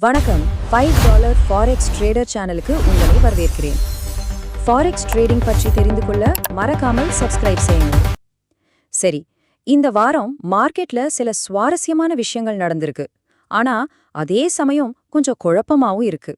வணக்கம் $5 forex trader சேனலுக்கு உங்களை வரவேற்கிறேன். ஃபாரெக்ஸ் ட்ரேடிங் பற்றி தெரிந்து கொள்ள மறக்காமல் சப்ஸ்கிரைப் செய்யுங்க. சரி, இந்த வாரம் மார்க்கெட்ல சில சுவாரஸ்யமான விஷயங்கள் நடந்திருக்கு. ஆனா அதே சமயம் கொஞ்சம் குழப்பமாவும் இருக்கு.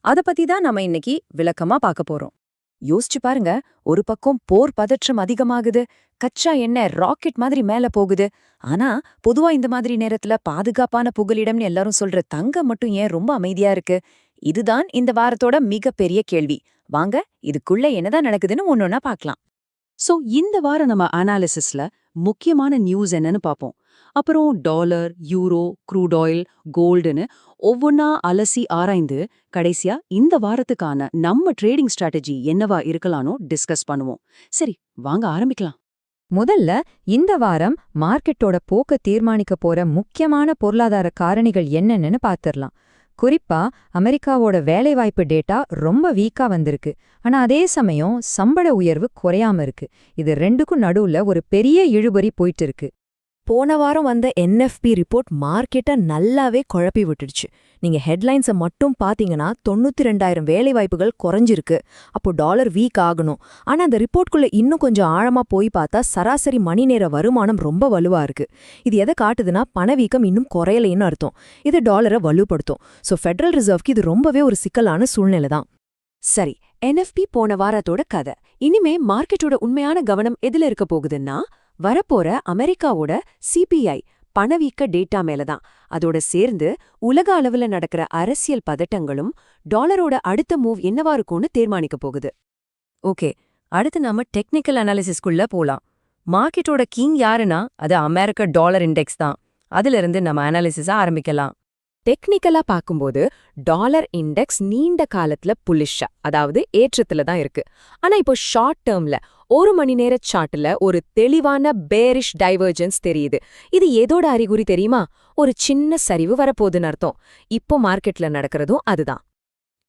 அத பத்தி தான் நம்ம இன்னைக்கு விளக்கமா பார்க்க போறோம். யோசிச்சு பாருங்க, ஒரு பக்கம் போர் பதற்றம் அதிகமாகுது, கச்சா எண்ணெய் ராக்கெட் மாதிரி மேல போகுது. ஆனா பொதுவா இந்த மாதிரி நேரத்துல பாதுகாப்பான புகலிடம்னு எல்லாரும் சொல்ற தங்கம் மட்டும் ஏன் ரொம்ப அமைதியா இருக்கு? இதுதான் இந்த வாரத்தோட மிகப்பெரிய கேள்வி. வாங்க இதுக்குள்ள என்னதான் நடக்குதுன்னு ஒன்னொன்னா பார்க்கலாம். இந்த வாரம் நம்ம அனாலிசிஸ்ல முக்கியமான நியூஸ் என்னன்னு பார்ப்போம். அப்புறம் டாலர், யூரோ, க்ரூட் ஆயில், கோல்டுன்னு ஒவ்வொன்னா அலசி ஆராய்ந்து கடைசியா இந்த வாரத்துக்கான நம்ம ட்ரேடிங் ஸ்ட்ராட்டஜி என்னவா இருக்கலாம்னு டிஸ்கஸ் பண்ணுவோம். சரி, வாங்க ஆரம்பிக்கலாம். முதல்ல இந்த வாரம் மார்க்கெட்டோட போக்க தீர்மானிக்க போற முக்கியமான பொருளாதார காரணிகள் என்னன்னு பார்த்திடலாம். குறிப்பா அமெரிக்காவோட வேலைவாய்ப்பு டேட்டா ரொம்ப வீக்கா வந்திருக்கு. ஆனா அதே சமயம் சம்பள உயர்வு குறையாம இருக்கு. இது ரெண்டுக்கும் நடுவுல ஒரு பெரிய இழுபறி போயிட்டு இருக்கு. போன வாரம் வந்த என்எஃப்பி ரிப்போர்ட் மார்க்கெட்டை நல்லாவே குழப்பி விட்டுடுச்சு. நீங்க ஹெட்லைன்ஸை மட்டும் பாத்தீங்கன்னா 92,000 வேலைவாய்ப்புகள் குறைஞ்சிருக்கு. அப்போ டாலர் வீக் ஆகணும். ஆனா அந்த ரிப்போர்ட்குள்ள இன்னும் கொஞ்சம் ஆழமா போய் பார்த்தா சராசரி மணி நேர வருமானம் ரொம்ப வலுவா இருக்கு. இது எதை காட்டுதுன்னா பணவீக்கம் இன்னும் குறையலைன்னு அர்த்தம். இது டாலரை வலுப்படுத்தும். ஃபெடரல் ரிசர்வ்க்கு இது ரொம்பவே ஒரு சிக்கலான சூழ்நிலை தான். சரி, என்எஃப்பி போன வாரத்தோட கதை. இனிமே மார்க்கெட்டோட உண்மையான கவனம் எதுல இருக்க போகுதுன்னா வரப்போற அமெரிக்காவோட சிபிஐ பணவீக்க டேட்டா மேலதான். அதோட சேர்ந்து உலக அளவுல நடக்கிற அரசியல் பதட்டங்களும் டாலரோட அடுத்த மூவ் என்னவா இருக்கும்னு தீர்மானிக்க போகுது. ஓகே, அடுத்து நாம டெக்னிக்கல் அனாலிசிஸ்குள்ள போலாம். மார்க்கெட்டோட கிங் யாருன்னா அது அமெரிக்க டாலர் இண்டெக்ஸ் தான். அதுல இருந்து நம்ம அனாலிசிஸா ஆரம்பிக்கலாம். டெக்னிக்கலா பார்க்கும்போது டாலர் இண்டெக்ஸ் நீண்ட காலத்துல புலிஷா, அதாவது ஏற்றத்துல தான் இருக்கு. ஆனா இப்போ ஷார்ட் டேர்ம்ல ஒரு மணி நேர சார்ட்ல ஒரு தெளிவான பேரிஷ் டைவர்ஜென்ஸ் தெரியுது. இது எதோட அறிகுறி தெரியுமா? ஒரு சின்ன சரிவு வரப்போகுதுன்னு அர்த்தம். இப்போ மார்க்கெட்ல நடக்கிறதும் அதுதான்.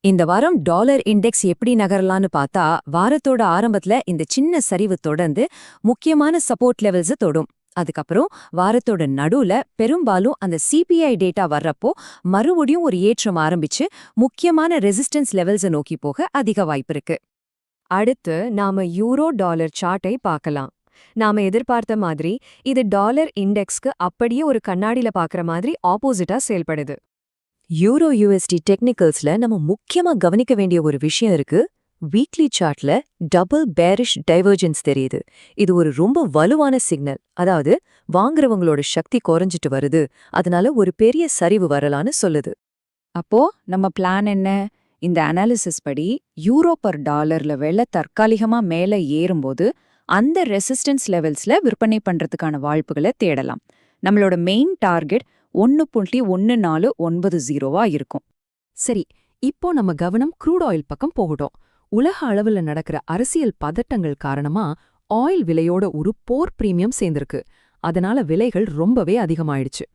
இந்த வாரம் டாலர் இண்டெக்ஸ் எப்படி நகரலான்னு பார்த்தா, வாரத்தோட ஆரம்பத்துல இந்த சின்ன சரிவு தொடர்ந்து முக்கியமான சப்போர்ட் லெவல்ஸ் தொடும். அதுக்கப்புறம் வாரத்தோட நடுவுல பெரும்பாலும் அந்த சிபிஐ டேட்டா வர்றப்போ மறுபடியும் ஒரு ஏற்றம் ஆரம்பிச்சு முக்கியமான ரெசிஸ்டன்ஸ் லெவல்ஸை நோக்கி போக அதிக வாய்ப்பு இருக்கு. அடுத்து நாம யூரோ டாலர் சார்ட்டை பார்க்கலாம். நாம எதிர்பார்த்த மாதிரி இது டாலர் இண்டெக்ஸ்க்கு அப்படியே ஒரு கண்ணாடியில பார்க்குற மாதிரி ஆப்போசிட்டா செயல்படுது. யூரோ யூஎஸ்டி டெக்னிக்கல்ஸ்ல நம்ம முக்கியமா கவனிக்க வேண்டிய ஒரு விஷயம் இருக்கு. வீக்லி சார்ட்ல டபுள் பேரிஷ் டைவர்ஜென்ஸ் தெரியுது. இது ஒரு ரொம்ப வலுவான சிக்னல். அதாவது வாங்குறவங்களோட சக்தி குறைஞ்சிட்டு வருது, அதனால ஒரு பெரிய சரிவு வரலான்னு சொல்லுது. அப்போ நம்ம பிளான் என்ன? இந்த அனாலிசிஸ் படி யூரோ பர் டாலர்ல வெள்ள தற்காலிகமா மேல ஏறும்போது அந்த ரெசிஸ்டன்ஸ் லெவல்ஸ்ல விற்பனை பண்றதுக்கான வாய்ப்புகளை தேடலாம். நம்மளோட மெயின் டார்கெட் 1.1490 இருக்கும். சரி, இப்போ நம்ம கவனம் க்ரூட் ஆயில் பக்கம் போகட்டும். உலக அளவுல நடக்கிற அரசியல் பதட்டங்கள் காரணமா ஆயில் விலையோட ஒரு போர் பிரீமியம் சேர்ந்திருக்கு. அதனால விலைகள் ரொம்பவே அதிகமாயிடுச்சு.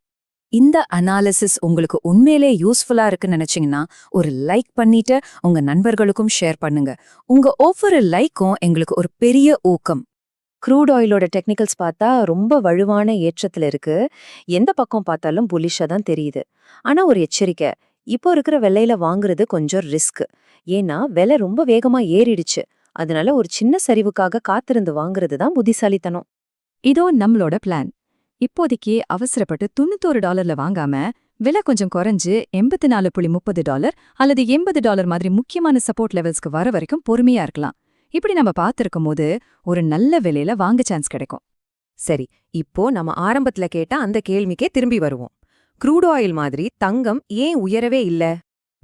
இந்த அனாலிசிஸ் உங்களுக்கு உண்மையிலே யூஸ்ஃபுல்லா இருக்குன்னு நினைச்சீங்கன்னா ஒரு லைக் பண்ணிட்டு உங்க நண்பர்களுக்கும் ஷேர் பண்ணுங்க. உங்க ஒவ்வொரு லைக்கும் எங்களுக்கு ஒரு பெரிய ஊக்கம். க்ரூட் ஆயிலோட டெக்னிக்கல்ஸ் பார்த்தா ரொம்ப வலுவான ஏற்றத்துல இருக்கு. எந்த பக்கம் பார்த்தாலும் புலிஷா தான் தெரியுது. ஆனா ஒரு எச்சரிக்கை, இப்போ இருக்கிற விலையில வாங்குறது கொஞ்சம் ரிஸ்க். ஏன்னா விலை ரொம்ப வேகமா ஏறிடுச்சு. அதனால ஒரு சின்ன சரிவுக்காக காத்திருந்து வாங்குறது தான் புத்திசாலித்தனம். இதோ நம்மளோட பிளான். இப்போதைக்கு அவசரப்பட்டு $91 வாங்காம விலை கொஞ்சம் குறைஞ்சு $84.30 அல்லது $80 மாதிரி முக்கியமான சப்போர்ட் லெவல்ஸ்க்கு வர வரைக்கும் பொறுமையா இருக்கலாம். இப்படி நம்ம பார்த்திருக்கும் போது ஒரு நல்ல விலையில வாங்க சான்ஸ் கிடைக்கும். சரி, இப்போ நம்ம ஆரம்பத்துல கேட்ட அந்த கேள்விக்கே திரும்பி வருவோம். க்ரூட் ஆயில் மாதிரி தங்கம் ஏன் உயரவே இல்ல?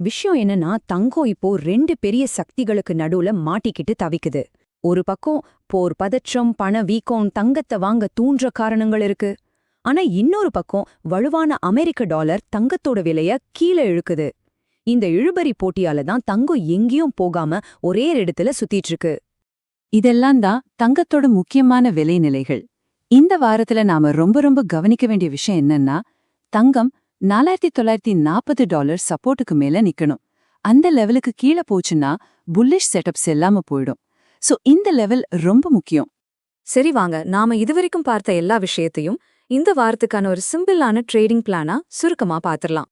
விஷயம் என்னன்னா, தங்கம் இப்போ ரெண்டு பெரிய சக்திகளுக்கு நடுவுல மாட்டிக்கிட்டு தவிக்குது. ஒரு பக்கம் போர் பதற்றம், பண வீக்கம் தங்கத்தை வாங்க தூண்டுற காரணங்கள் இருக்கு. ஆனா இன்னொரு பக்கம் வலுவான அமெரிக்க டாலர் தங்கத்தோட விலைய கீழே இழுக்குது. இந்த இழுபறி போட்டியால தான் தங்கம் எங்கேயும் போகாம ஒரே இடத்துல சுத்திட்டு இருக்கு. இதெல்லாம் தான் தங்கத்தோட முக்கியமான விலை நிலைகள். இந்த வாரத்துல நாம ரொம்ப கவனிக்க வேண்டிய விஷயம் என்னன்னா, தங்கம் $4,940 சப்போர்ட்டுக்கு மேல நிக்கணும். அந்த லெவலுக்கு கீழே போச்சுன்னா புல்லிஷ் செட்டப்ஸ் இல்லாம போயிடும். இந்த லெவல் ரொம்ப முக்கியம். சரி, வாங்க நாம இதுவரைக்கும் பார்த்த எல்லா விஷயத்தையும் இந்த வாரத்துக்கான ஒரு சிம்பிளான ட்ரேடிங் பிளானா சுருக்கமா பாத்திரலாம்.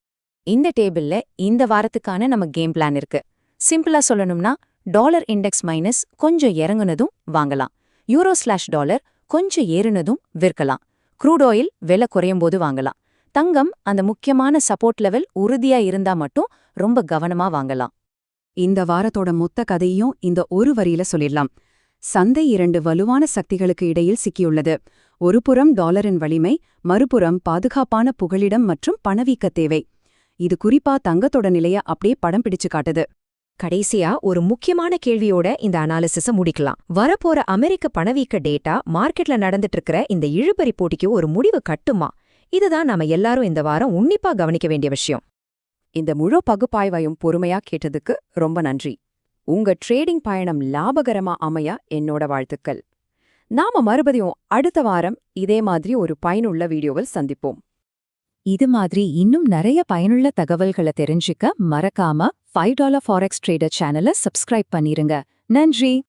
இந்த டேபிள்ல இந்த வாரத்துக்கான நம்ம கேம் பிளான் இருக்கு. சிம்பிளா சொல்லணும்னா டாலர் இண்டெக்ஸ் மைனஸ் கொஞ்சம் இறங்குனதும் வாங்கலாம், யூரோ/டாலர் கொஞ்சம் ஏறுனதும் விற்கலாம், க்ரூட் ஆயில் விலை குறையும் போது வாங்கலாம், தங்கம் அந்த முக்கியமான சப்போர்ட் லெவல் உறுதியா இருந்தா மட்டும் ரொம்ப கவனமா வாங்கலாம். இந்த வாரத்தோட மொத்த கதையும் இந்த ஒரு வரியில சொல்லிடலாம். சந்தை 2 வலுவான சக்திகளுக்கு இடையில் சிக்கியுள்ளது. ஒருபுறம் டாலரின் வலிமை, மறுபுறம் பாதுகாப்பான புகலிடம் மற்றும் பணவீக்க தேவை. இது குறிப்பா தங்கத்தோட நிலைய அப்படியே படம் பிடிச்சு காட்டுது. கடைசியா ஒரு முக்கியமான கேள்வியோட இந்த அனாலிசிஸ முடிக்கலாம். வரப்போற அமெரிக்க பணவீக்க டேட்டா மார்க்கெட்ல நடந்துட்டு இருக்கிற இந்த இழுபறி போட்டிக்கு ஒரு முடிவு கட்டுமா? இதுதான் நாம எல்லாரும் இந்த வாரம் உன்னிப்பா கவனிக்க வேண்டிய விஷயம். இந்த முழு பகுப்பாய்வையும் பொறுமையா கேட்டதுக்கு ரொம்ப நன்றி. உங்க ட்ரேடிங் பயணம் லாபகரமா அமைய என்னோட வாழ்த்துக்கள். நாம மறுபடியும் அடுத்த வாரம் இதே மாதிரி ஒரு பயனுள்ள வீடியோவில் சந்திப்போம். இது மாதிரி இன்னும் நிறைய பயனுள்ள தகவல்களை தெரிஞ்சுக்க மறக்காம $5 ஃபாரெக்ஸ் ட்ரேடர் சேனலை சப்ஸ்கிரைப் பண்ணிருங்க. நன்றி.